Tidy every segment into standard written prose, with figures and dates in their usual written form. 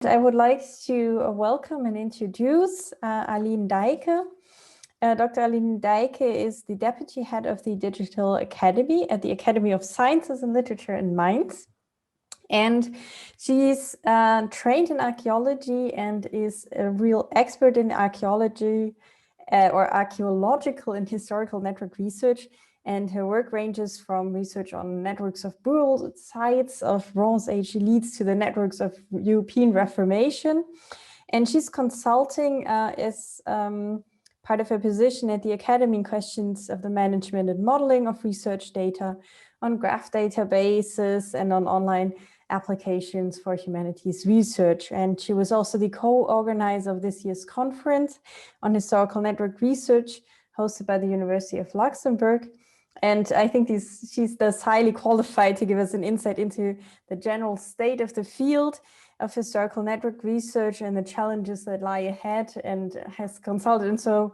I would like to welcome and introduce Aline Deicke. Dr. Aline Deicke is the Deputy Head of the Digital Academy at the Academy of Sciences and Literature in Mainz. And she's trained in archaeology and is a real expert in archaeology or archaeological and historical network research. And her work ranges from research on networks of burial sites of Bronze Age elites to the networks of European Reformation. And she's consulting as part of her position at the Academy in questions of the management and modeling of research data on graph databases and on online applications for humanities research. And she was also the co-organizer of this year's conference on historical network research hosted by the University of Luxembourg. And I think she's thus highly qualified to give us an insight into the general state of the field of historical network research and the challenges that lie ahead, and has consulted in so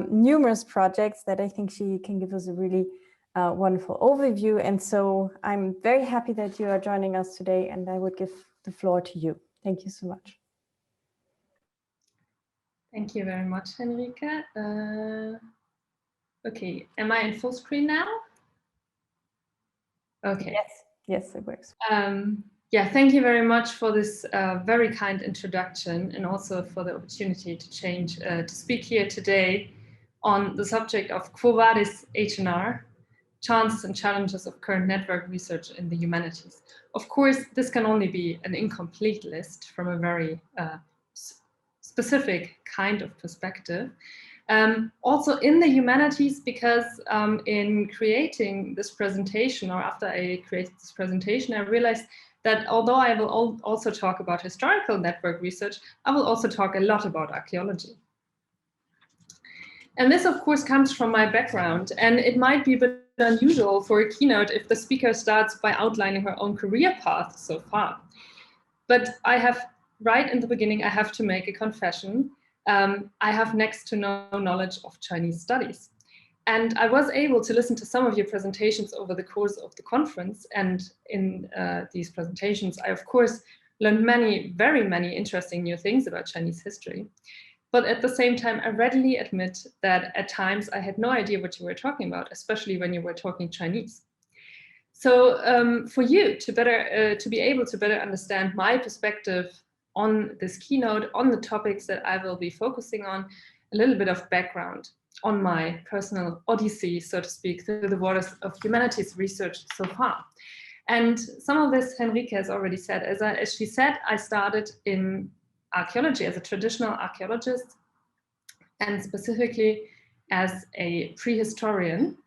numerous projects that I think she can give us a really wonderful overview. And so I'm very happy that you are joining us today, and I would give the floor to you. Thank you so much. Thank you very much, Henrike. Okay, am I in full screen now? Okay. Yes, it works. Yeah, thank you very much for this very kind introduction, and also for the opportunity to speak here today on the subject of Quo vadis HNR, chances and challenges of current network research in the humanities. Of course, this can only be an incomplete list from a very specific kind of perspective. Also in the humanities, because in creating this presentation, or after I created this presentation, I realized that although I will also talk about historical network research, I will also talk a lot about archaeology. And this, of course, comes from my background, and it might be a bit unusual for a keynote if the speaker starts by outlining her own career path so far. But right in the beginning, I have to make a confession. I have next to no knowledge of Chinese studies. And I was able to listen to some of your presentations over the course of the conference. And in these presentations, I, of course, learned very many interesting new things about Chinese history. But at the same time, I readily admit that at times I had no idea what you were talking about, especially when you were talking Chinese. So for you to be able to better understand my perspective on this keynote, on the topics that I will be focusing on, a little bit of background on my personal odyssey, so to speak, through the waters of humanities research so far. And some of this Henrike has already said. As she said, I started in archaeology as a traditional archaeologist, and specifically as a prehistorian.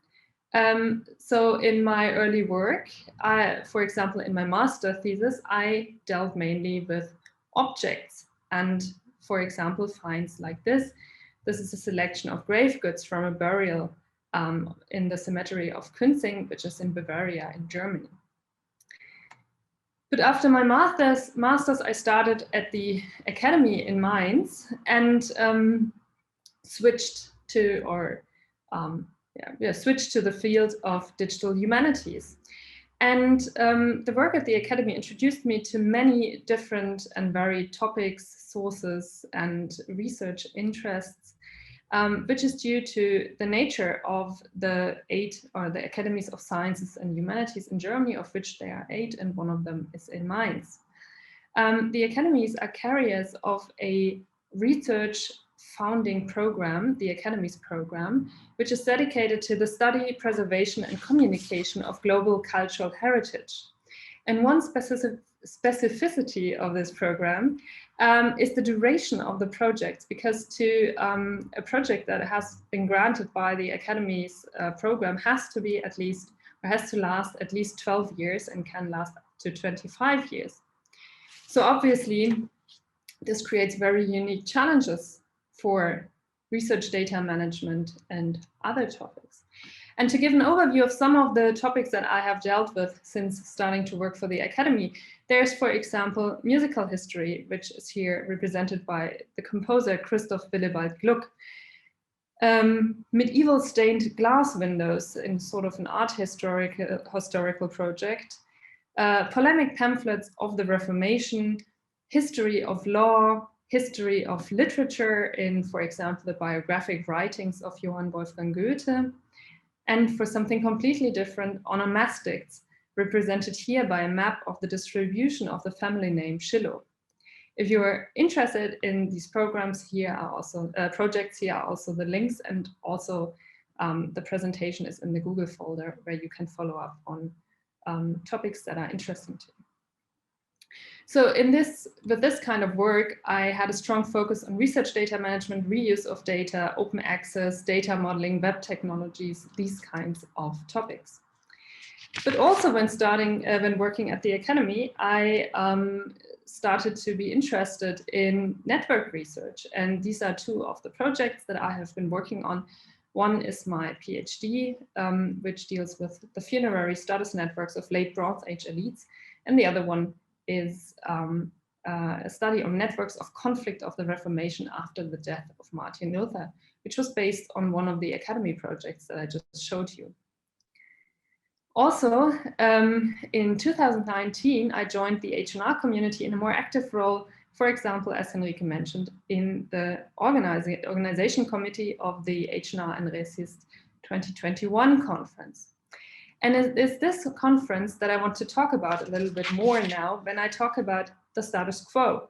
So in my early work, for example, in my master thesis, I dealt mainly with objects, and for example, finds like this. This is a selection of grave goods from a burial in the cemetery of Künzing, which is in Bavaria in Germany. But after my master's, I started at the Academy in Mainz and switched to the field of digital humanities. And the work at the Academy introduced me to many different and varied topics, sources, and research interests, which is due to the nature of the Academies of Sciences and Humanities in Germany, of which there are 8, and one of them is in Mainz. The academies are carriers of a research founding program, the Academies program, which is dedicated to the study, preservation, and communication of global cultural heritage. And one specificity of this program is the duration of the projects, because to a project that has been granted by the Academy's program has to last at least 12 years and can last up to 25 years. So obviously, this creates very unique challenges for research data management and other topics. And to give an overview of some of the topics that I have dealt with since starting to work for the Academy, there's, for example, musical history, which is here represented by the composer Christoph Willibald Gluck. Medieval stained glass windows in sort of an art historical project. Polemic pamphlets of the Reformation, history of law, history of literature in, for example, the biographic writings of Johann Wolfgang Goethe, and for something completely different, onomastics, represented here by a map of the distribution of the family name Schillo. If you are interested in these programs, here are also projects, here are also the links, and also the presentation is in the Google folder where you can follow up on topics that are interesting to you. So with this kind of work, I had a strong focus on research data management, reuse of data, open access, data modeling, web technologies, these kinds of topics. But also when working at the academy, I started to be interested in network research. And these are two of the projects that I have been working on. One is my PhD, which deals with the funerary status networks of late Bronze Age elites. And the other one is a study on networks of conflict of the Reformation after the death of Martin Luther, which was based on one of the academy projects that I just showed you. Also, in 2019, I joined the HNR community in a more active role, for example, as Henrike mentioned, in the organization committee of the HNRCS 2021 conference. And it's this conference that I want to talk about a little bit more now when I talk about the status quo.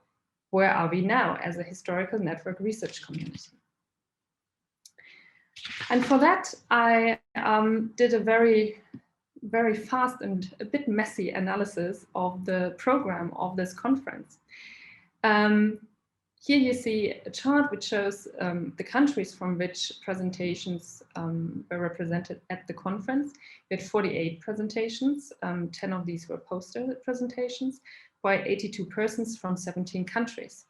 Where are we now as a historical network research community? And for that, I did a very fast and a bit messy analysis of the program of this conference. Here you see a chart which shows the countries from which presentations were represented at the conference. We had 48 presentations, 10 of these were poster presentations by 82 persons from 17 countries.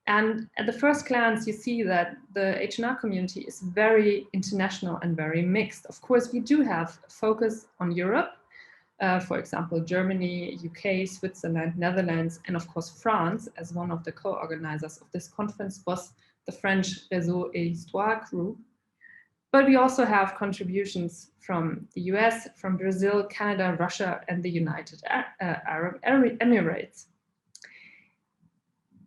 And at the first glance, you see that the HNR community is very international and very mixed. Of course, we do have a focus on Europe, for example, Germany, UK, Switzerland, Netherlands, and of course, France, as one of the co-organizers of this conference was the French Réseau et Histoire group. But we also have contributions from the US, from Brazil, Canada, Russia, and the United Arab Emirates.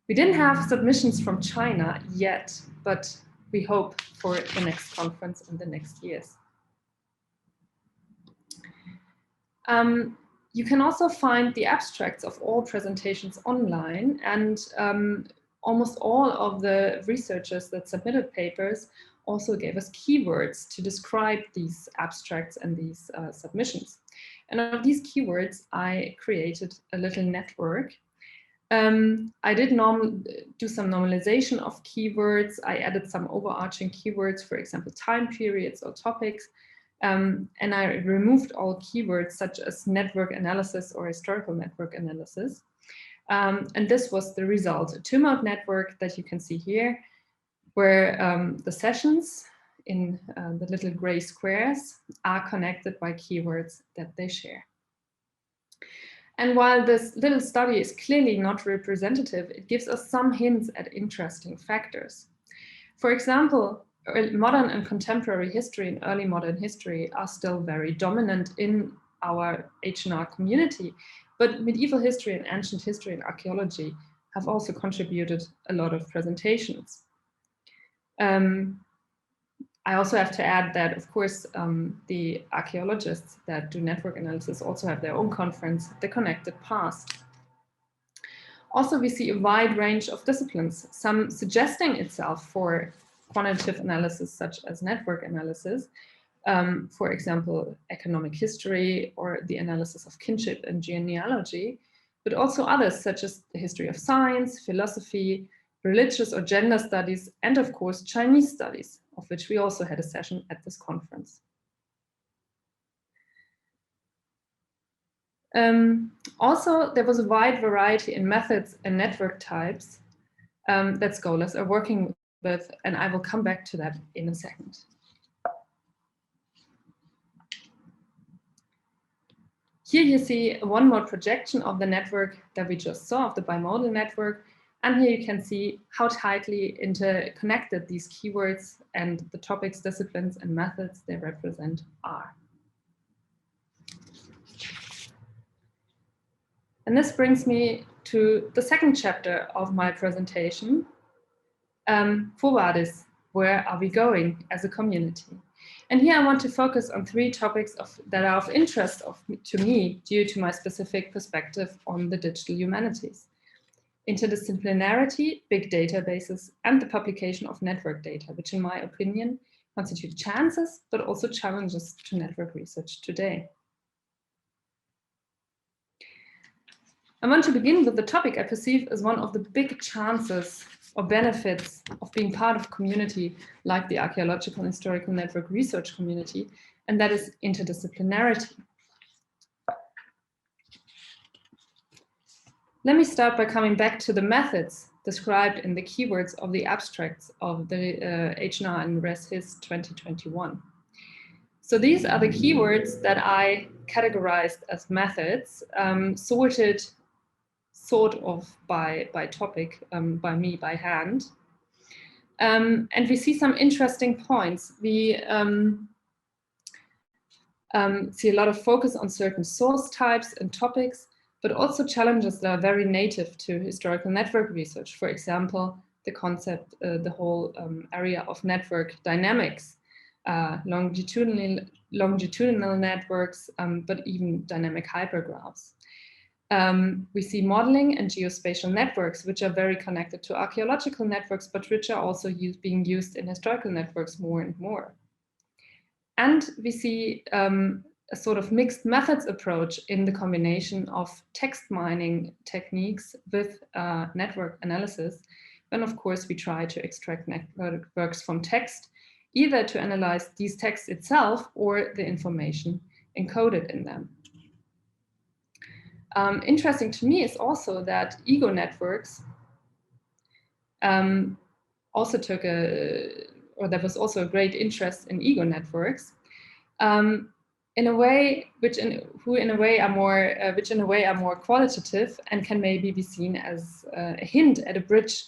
We didn't have submissions from China yet, but we hope for the next conference in the next years. You can also find the abstracts of all presentations online, and almost all of the researchers that submitted papers also gave us keywords to describe these abstracts and these submissions. And of these keywords, I created a little network. I did do some normalization of keywords. I added some overarching keywords, for example, time periods or topics. And I removed all keywords such as network analysis or historical network analysis. And this was the result, a two-mode network that you can see here, where the sessions in the little gray squares are connected by keywords that they share. And while this little study is clearly not representative, it gives us some hints at interesting factors. For example, modern and contemporary history and early modern history are still very dominant in our HNR community, but medieval history and ancient history and archaeology have also contributed a lot of presentations. I also have to add that, of course, the archaeologists that do network analysis also have their own conference, The Connected Past. Also, we see a wide range of disciplines, some suggesting itself for quantitative analysis, such as network analysis, for example, economic history or the analysis of kinship and genealogy, but also others, such as the history of science, philosophy, religious or gender studies, and of course, Chinese studies, of which we also had a session at this conference. Also, there was a wide variety in methods and network types that scholars are working with, and I will come back to that in a second. Here you see one more projection of the network that we just saw, of the bimodal network. And here you can see how tightly interconnected these keywords and the topics, disciplines, and methods they represent are. And this brings me to the second chapter of my presentation, Quo vadis, where are we going as a community? And here I want to focus on 3 topics that are of interest to me due to my specific perspective on the digital humanities: interdisciplinarity, big databases, and the publication of network data, which in my opinion constitute chances, but also challenges to network research today. I want to begin with the topic I perceive as one of the big chances or benefits of being part of a community like the archaeological and historical network research community, and that is interdisciplinarity. Let me start by coming back to the methods described in the keywords of the abstracts of the HNR and ResHis 2021. So these are the keywords that I categorized as methods, sorted sort of by topic, by me, by hand. And we see some interesting points. We see a lot of focus on certain source types and topics, but also challenges that are very native to historical network research. For example, the concept, the whole area of network dynamics, longitudinal networks, but even dynamic hypergraphs. We see modeling and geospatial networks, which are very connected to archaeological networks, but which are also being used in historical networks more and more. And we see a sort of mixed methods approach in the combination of text mining techniques with network analysis, when of course we try to extract networks from text, either to analyze these texts itself or the information encoded in them. Interesting to me is also that ego networks also took or there was also a great interest in ego networks, in a way which in a way are more qualitative and can maybe be seen as a hint at a bridge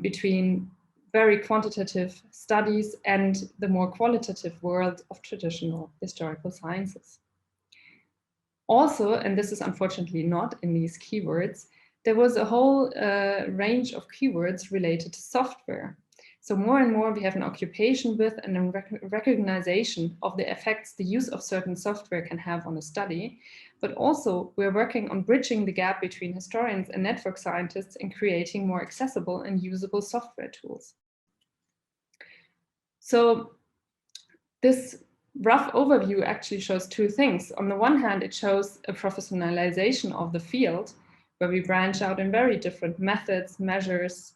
between very quantitative studies and the more qualitative world of traditional historical sciences. Also, and this is unfortunately not in these keywords, there was a whole range of keywords related to software. So more and more we have an occupation with and a recognition of the effects the use of certain software can have on a study, but also we're working on bridging the gap between historians and network scientists in creating more accessible and usable software tools. So this rough overview actually shows 2 things. On the one hand, it shows a professionalization of the field, where we branch out in very different methods, measures,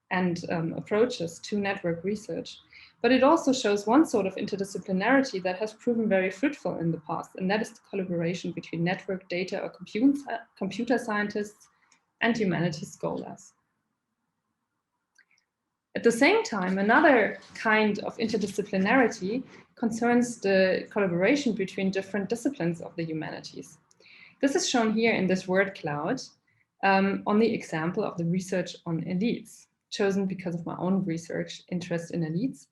and approaches to network research. But it also shows one sort of interdisciplinarity that has proven very fruitful in the past, and that is the collaboration between network data or computer scientists and humanities scholars. At the same time, another kind of interdisciplinarity concerns the collaboration between different disciplines of the humanities. This is shown here in this word cloud on the example of the research on elites, chosen because of my own research interest in elites,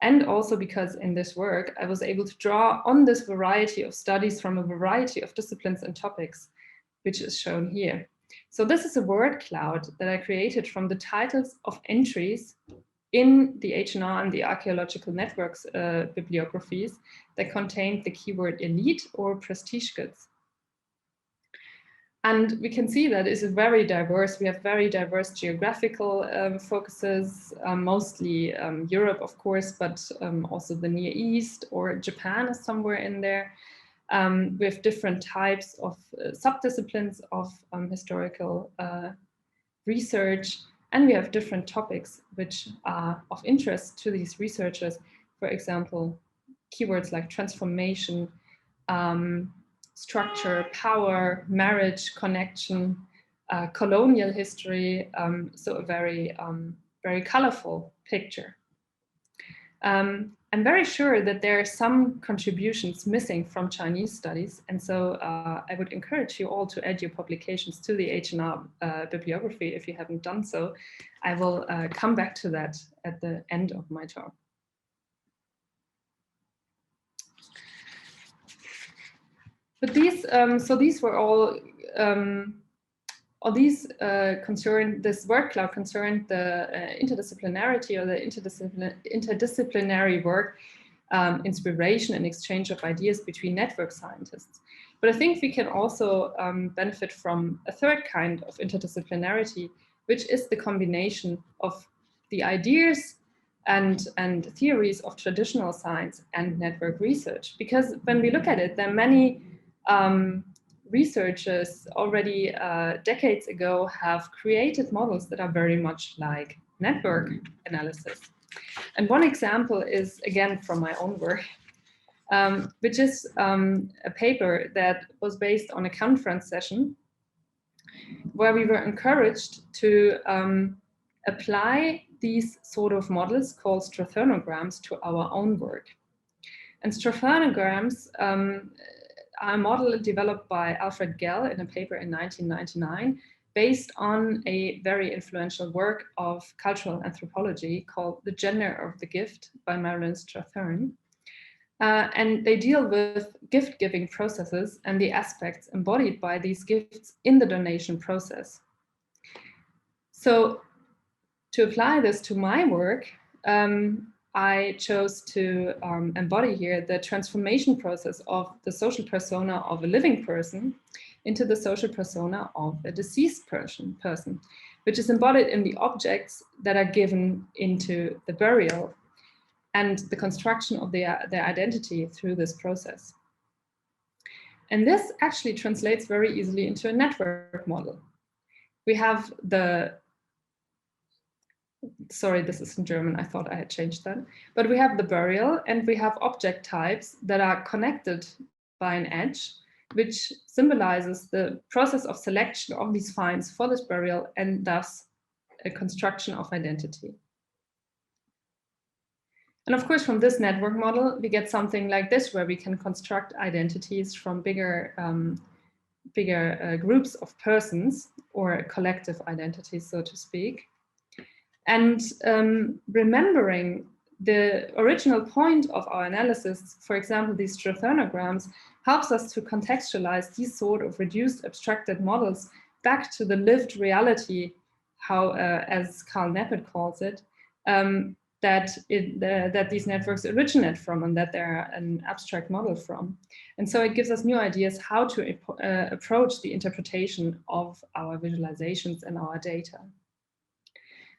and also because in this work I was able to draw on this variety of studies from a variety of disciplines and topics, which is shown here. So this is a word cloud that I created from the titles of entries in the HNR and the archaeological networks bibliographies that contained the keyword elite or prestige goods. And we can see that it's very diverse. We have very diverse geographical focuses, mostly Europe, of course, but also the Near East, or Japan is somewhere in there. We have different types of subdisciplines of historical research, and we have different topics which are of interest to these researchers. For example, keywords like transformation, structure, power, marriage, connection, colonial history, so a very, very colorful picture. I'm very sure that there are some contributions missing from Chinese studies, and so I would encourage you all to add your publications to the HNR bibliography if you haven't done so. I will come back to that at the end of my talk. But these, so these were all all these this word cloud concerned the interdisciplinarity or the interdisciplinary work, inspiration and exchange of ideas between network scientists. But I think we can also benefit from a third kind of interdisciplinarity, which is the combination of the ideas and theories of traditional science and network research. Because when we look at it, there are many researchers already decades ago have created models that are very much like network analysis. And one example is, again, from my own work, which is a paper that was based on a conference session where we were encouraged to apply these sort of models called Strathernograms to our own work. And Strathernograms are a model developed by Alfred Gell in a paper in 1999, based on a very influential work of cultural anthropology called The Gender of the Gift by Marilyn Strathern. And they deal with gift-giving processes and the aspects embodied by these gifts in the donation process. So to apply this to my work, I chose to embody here the transformation process of the social persona of a living person into the social persona of a deceased person, which is embodied in the objects that are given into the burial and the construction of their identity through this process. And this actually translates very easily into a network model. We have sorry, this is in German, I thought I had changed that. But we have the burial and we have object types that are connected by an edge, which symbolizes the process of selection of these finds for this burial and thus a construction of identity. And of course, from this network model, we get something like this, where we can construct identities from bigger groups of persons, or collective identities, so to speak. And remembering the original point of our analysis, for example, these Strathernograms, helps us to contextualize these sort of reduced abstracted models back to the lived reality, how, as Carl Neppert calls it, that these networks originate from and that they're an abstract model from. And so it gives us new ideas how to approach the interpretation of our visualizations and our data.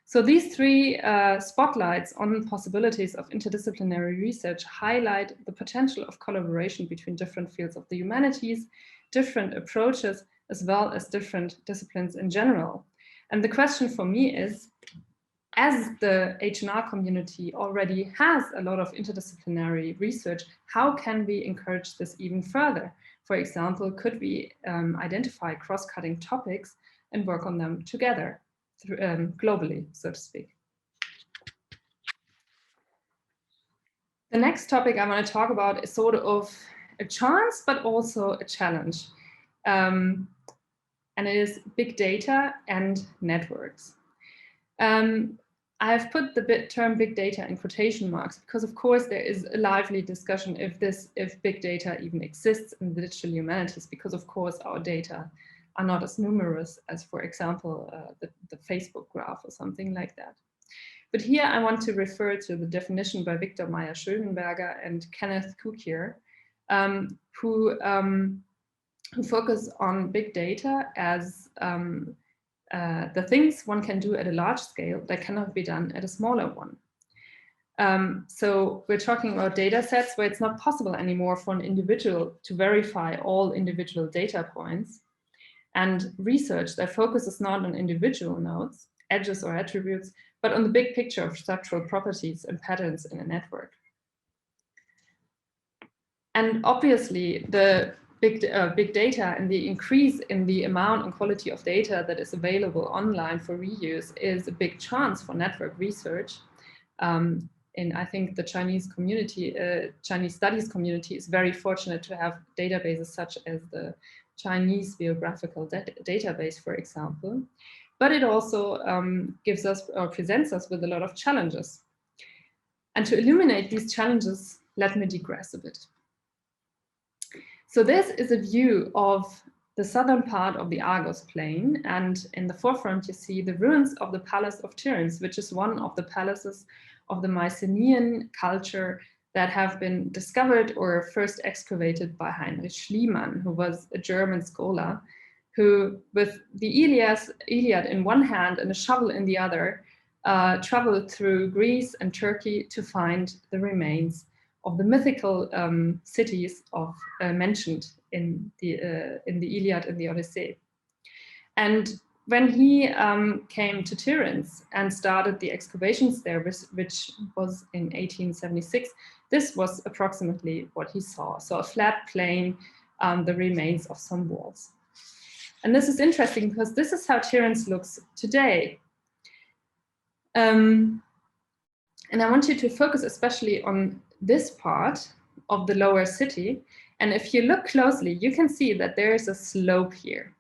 So these three spotlights on possibilities of interdisciplinary research highlight the potential of collaboration between different fields of the humanities, different approaches, as well as different disciplines in general. And the question for me is, as the HNR community already has a lot of interdisciplinary research, how can we encourage this even further? For example, could we identify cross-cutting topics and work on them together, globally, so to speak? The next topic I want to talk about is sort of a chance, but also a challenge. And it is big data and networks. I have put the term big data in quotation marks because, of course, there is a lively discussion if big data even exists in the digital humanities, because, of course, our data are not as numerous as, for example, the Facebook graph or something like that. But here I want to refer to the definition by Victor Meyer-Schönberger and Kenneth Kukier, who focus on big data as the things one can do at a large scale that cannot be done at a smaller one. So we're talking about data sets where it's not possible anymore for an individual to verify all individual data points, and research that focuses not on individual nodes, edges or attributes, but on the big picture of structural properties and patterns in a network. And obviously the big data and the increase in the amount and quality of data that is available online for reuse is a big chance for network research. And I think the Chinese community, Chinese studies community, is very fortunate to have databases such as the Chinese biographical database, for example. But it also gives us or presents us with a lot of challenges. And to illuminate these challenges, let me digress a bit. So this is a view of the southern part of the Argos plain, and in the forefront you see the ruins of the Palace of Tiryns, which is one of the palaces of the Mycenaean culture that have been discovered or first excavated by Heinrich Schliemann, who was a German scholar, who, with the Iliad in one hand and a shovel in the other, traveled through Greece and Turkey to find the remains of the mythical cities mentioned in the Iliad and the Odyssey. And when he came to Tiryns and started the excavations there, which was in 1876, this was approximately what he saw. So a flat plain, the remains of some walls. And this is interesting because this is how Tiryns looks today. And I want you to focus especially on this part of the lower city. And if you look closely, you can see that there is a slope here.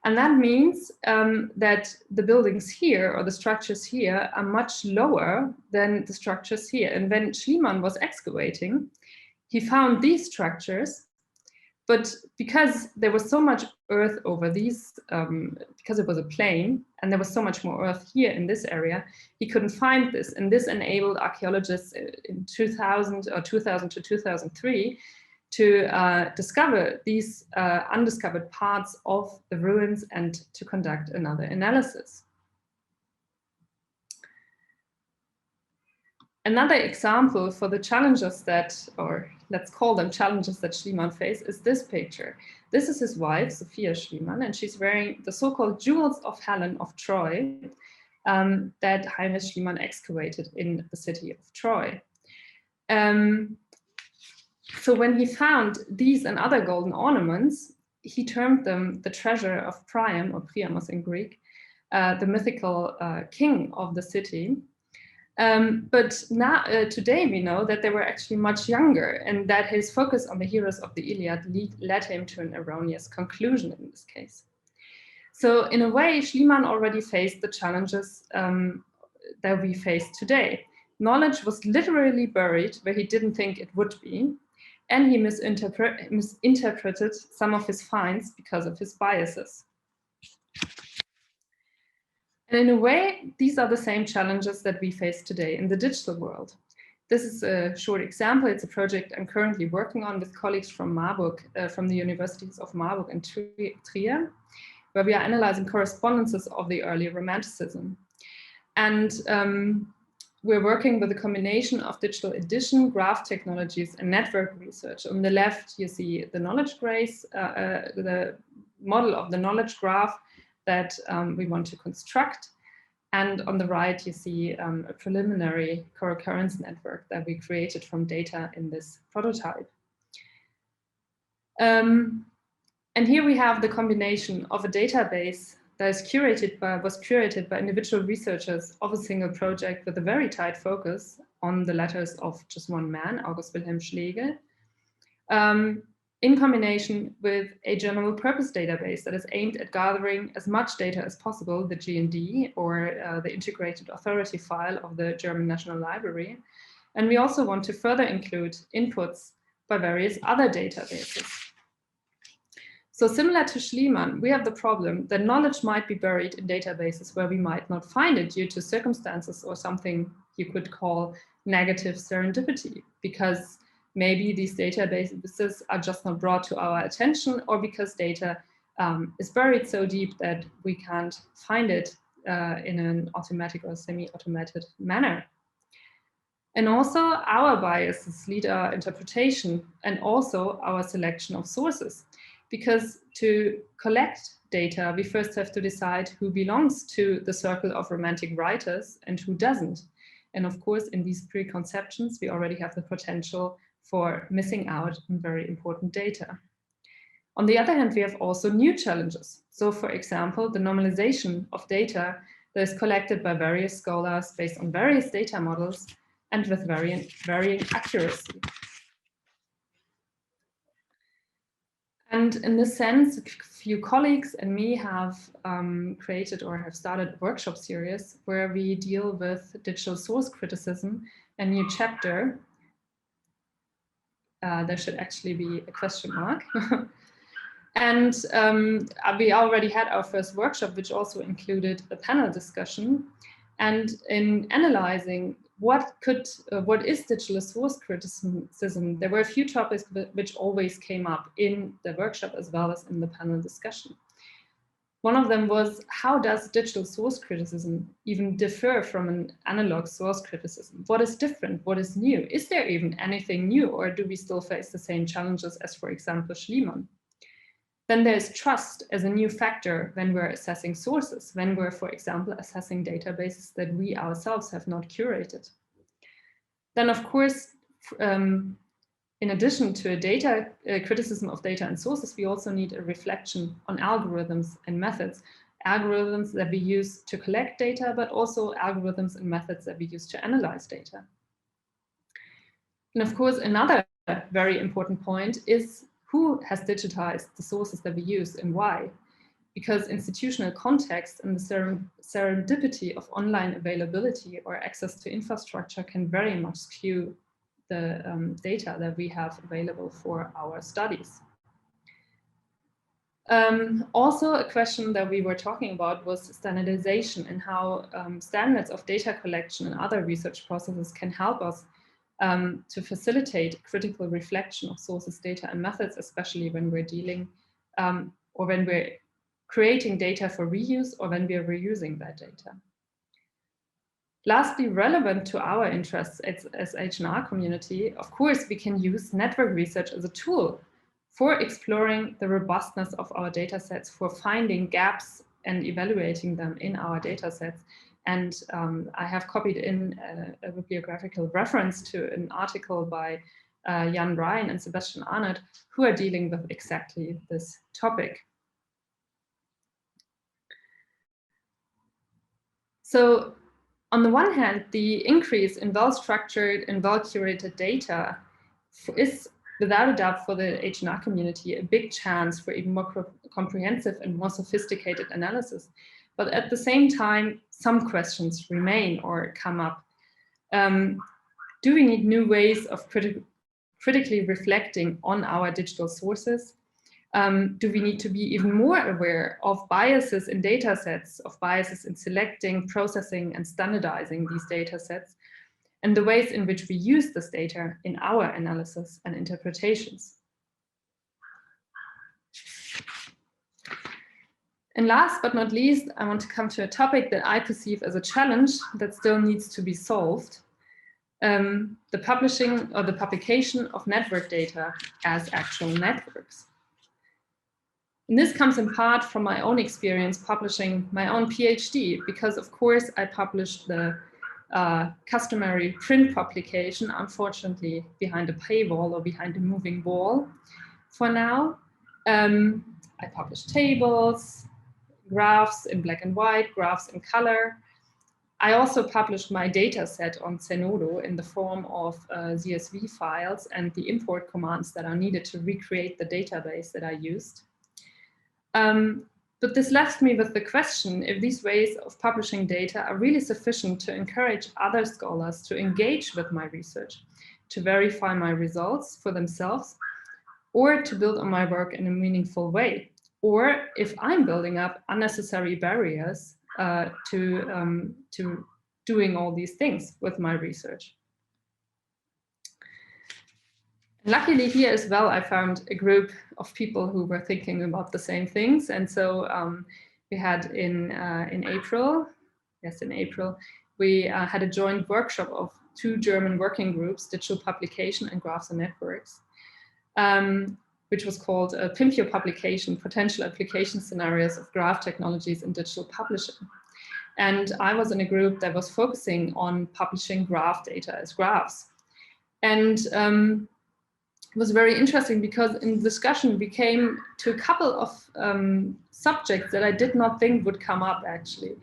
And that means that the buildings here or the structures here are much lower than the structures here. And when Schliemann was excavating, he found these structures, but because there was so much earth over these, because it was a plain, and there was so much more earth here in this area, he couldn't find this. And this enabled archaeologists in 2000 or 2000 to 2003 to discover these undiscovered parts of the ruins and to conduct another analysis. Another example for the challenges that, or let's call them challenges that Schliemann faced, is this picture. This is his wife, Sophia Schliemann, and she's wearing the so-called Jewels of Helen of Troy that Heinrich Schliemann excavated in the city of Troy. So when he found these and other golden ornaments, he termed them the treasure of Priam, or Priamos in Greek, the mythical king of the city. But now, today we know that they were actually much younger, and that his focus on the heroes of the Iliad led him to an erroneous conclusion in this case. So in a way, Schliemann already faced the challenges that we face today. Knowledge was literally buried where he didn't think it would be, and he misinterpreted some of his finds because of his biases. And in a way, these are the same challenges that we face today in the digital world. This is a short example. It's a project I'm currently working on with colleagues from Marburg, from the universities of Marburg and Trier, where we are analyzing correspondences of the early Romanticism. And we're working with a combination of digital edition, graph technologies, and network research. On the left, you see the knowledge graphs, the model of the knowledge graph that we want to construct. And on the right, you see a preliminary co-occurrence network that we created from data in this prototype. And here we have the combination of a database that is was curated by individual researchers of a single project with a very tight focus on the letters of just one man, August Wilhelm Schlegel, in combination with a general purpose database that is aimed at gathering as much data as possible, the GND, or the integrated authority file of the German National Library. And we also want to further include inputs by various other databases. So similar to Schliemann, we have the problem that knowledge might be buried in databases where we might not find it due to circumstances or something you could call negative serendipity, because maybe these databases are just not brought to our attention, or because data is buried so deep that we can't find it in an automatic or semi-automated manner. And also our biases lead our interpretation and also our selection of sources. Because to collect data, we first have to decide who belongs to the circle of romantic writers and who doesn't. And of course, in these preconceptions, we already have the potential for missing out on very important data. On the other hand, we have also new challenges. So for example, the normalization of data that is collected by various scholars based on various data models and with varying accuracy. And in this sense, a few colleagues and me have created or have started a workshop series where we deal with digital source criticism, a new chapter. There should actually be a question mark. And we already had our first workshop, which also included a panel discussion. And in analyzing what is digital source criticism, there were a few topics which always came up in the workshop as well as in the panel discussion. One of them was, how does digital source criticism even differ from an analog source criticism? What is different? What is new? Is there even anything new, or do we still face the same challenges as, for example, Schliemann? Then there's trust as a new factor when we're assessing sources, when we're, for example, assessing databases that we ourselves have not curated. Then, of course, in addition to a criticism of data and sources, we also need a reflection on algorithms and methods. Algorithms that we use to collect data, but also algorithms and methods that we use to analyze data. And of course, another very important point is who has digitized the sources that we use and why? Because institutional context and the serendipity of online availability or access to infrastructure can very much skew the data that we have available for our studies. Also, a question that we were talking about was standardization and how standards of data collection and other research processes can help us to facilitate critical reflection of sources, data, and methods, especially when we're dealing or when we're creating data for reuse or when we're reusing that data. Lastly, relevant to our interests as HNR community, of course, we can use network research as a tool for exploring the robustness of our data sets, for finding gaps and evaluating them in our data sets. And I have copied in a bibliographical reference to an article by Jan Ryan and Sebastian Arnott, who are dealing with exactly this topic. So on the one hand, the increase in well-structured and well-curated data is, without a doubt, for the HNR community, a big chance for even more comprehensive and more sophisticated analysis. But at the same time, some questions remain or come up. Do we need new ways of critically reflecting on our digital sources? Do we need to be even more aware of biases in data sets, of biases in selecting, processing, and standardizing these data sets, and the ways in which we use this data in our analysis and interpretations? And last but not least, I want to come to a topic that I perceive as a challenge that still needs to be solved. The publishing or the publication of network data as actual networks. And this comes in part from my own experience publishing my own PhD, because of course I published the customary print publication, unfortunately behind a paywall or behind a moving wall for now. I published tables, graphs in black and white, graphs in color. I also published my data set on Zenodo in the form of CSV files and the import commands that are needed to recreate the database that I used. But this left me with the question if these ways of publishing data are really sufficient to encourage other scholars to engage with my research, to verify my results for themselves, or to build on my work in a meaningful way, or if I'm building up unnecessary barriers to doing all these things with my research. Luckily here as well, I found a group of people who were thinking about the same things. And so we had in April, we had a joint workshop of 2 German working groups, Digital Publication and Graphs and Networks, which was called PIMPIO Publication, Potential Application Scenarios of Graph Technologies in Digital Publishing. And I was in a group that was focusing on publishing graph data as graphs. And it was very interesting because in discussion we came to a couple of subjects that I did not think would come up actually.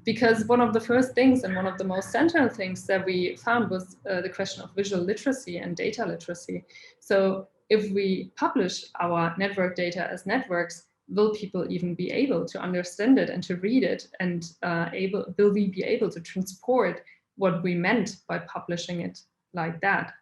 Because one of the first things and one of the most central things that we found was the question of visual literacy and data literacy. So if we publish our network data as networks, will people even be able to understand it and to read it, and will we be able to transport what we meant by publishing it like that?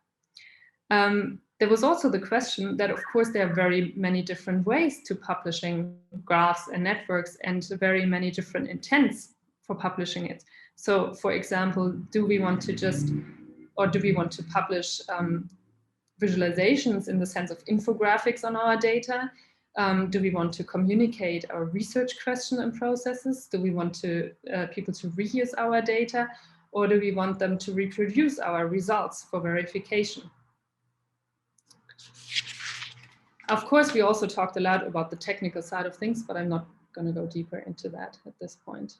there was also the question that, of course, there are very many different ways to publishing graphs and networks and very many different intents for publishing it. So, for example, do we want to publish visualizations in the sense of infographics on our data? Do we want to communicate our research question and processes? Do we want people to reuse our data? Or do we want them to reproduce our results for verification? Of course, we also talked a lot about the technical side of things, but I'm not going to go deeper into that at this point.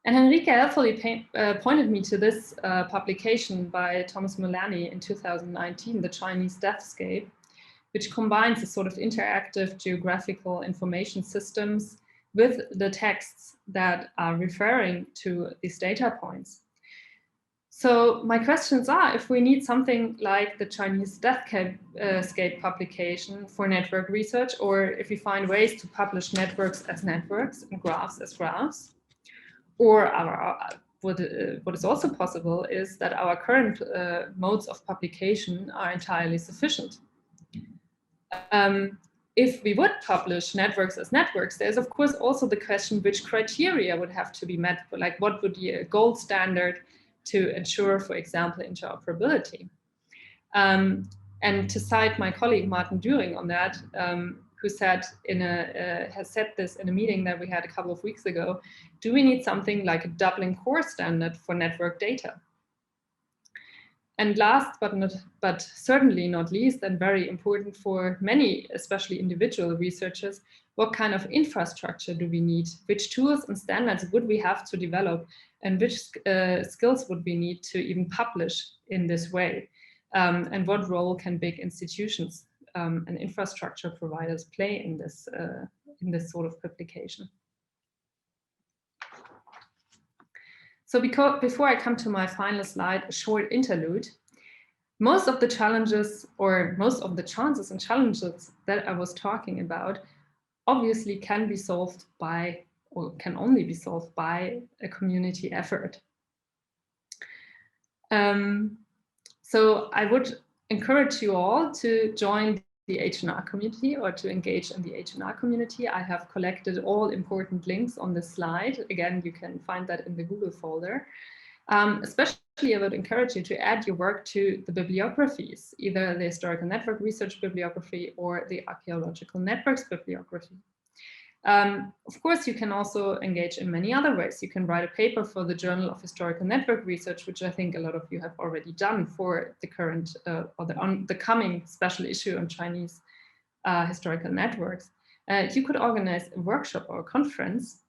And Henrike helpfully pointed me to this publication by Thomas Mullany in 2019, the Chinese Deathscape, which combines a sort of interactive geographical information systems with the texts that are referring to these data points. So my questions are, if we need something like the Chinese Deathscape publication for network research, or if we find ways to publish networks as networks and graphs as graphs, or what is also possible is that our current modes of publication are entirely sufficient. If we would publish networks as networks, there's of course also the question which criteria would have to be met, like what would be a gold standard to ensure, for example, interoperability. And to cite my colleague Martin Düring on that, who said has said this in a meeting that we had a couple of weeks ago, do we need something like a Dublin core standard for network data? And last but certainly not least, and very important for many, especially individual researchers, what kind of infrastructure do we need? Which tools and standards would we have to develop? And which skills would we need to even publish in this way? And what role can big institutions and infrastructure providers play in this sort of publication? So before I come to my final slide, a short interlude. Most of the challenges, or most of the chances and challenges that I was talking about, obviously can be solved by, or can only be solved by, a community effort. So I would encourage you all to join the HNR community or to engage in the HNR community. I have collected all important links on this slide. Again, you can find that in the Google folder. Especially, I would encourage you to add your work to the bibliographies, either the Historical Network Research Bibliography or the Archaeological Networks Bibliography. Of course, you can also engage in many other ways. You can write a paper for the Journal of Historical Network Research, which I think a lot of you have already done for the current or the coming special issue on Chinese historical networks. You could organize a workshop or a conference.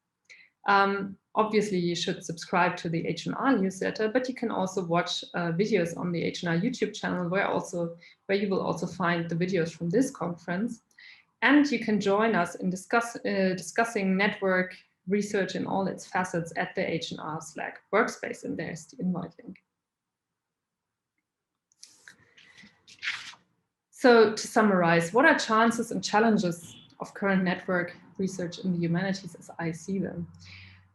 Obviously, you should subscribe to the HNR newsletter, but you can also watch videos on the HNR YouTube channel, where you will also find the videos from this conference. And you can join us in discussing network research in all its facets at the HNR Slack workspace, and there's the invite link. So to summarize, what are chances and challenges of current network research in the humanities as I see them?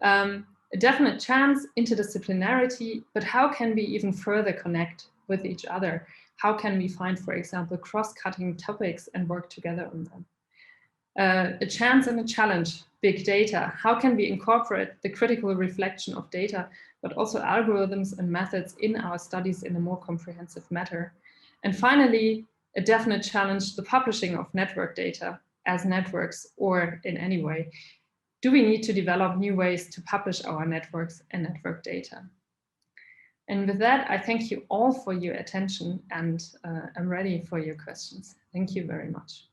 A definite chance, interdisciplinarity, but how can we even further connect with each other? How can we find, for example, cross-cutting topics and work together on them? A chance and a challenge, big data. How can we incorporate the critical reflection of data, but also algorithms and methods in our studies in a more comprehensive manner? And finally, a definite challenge, the publishing of network data as networks or in any way. Do we need to develop new ways to publish our networks and network data? And with that, I thank you all for your attention, and I'm ready for your questions. Thank you very much.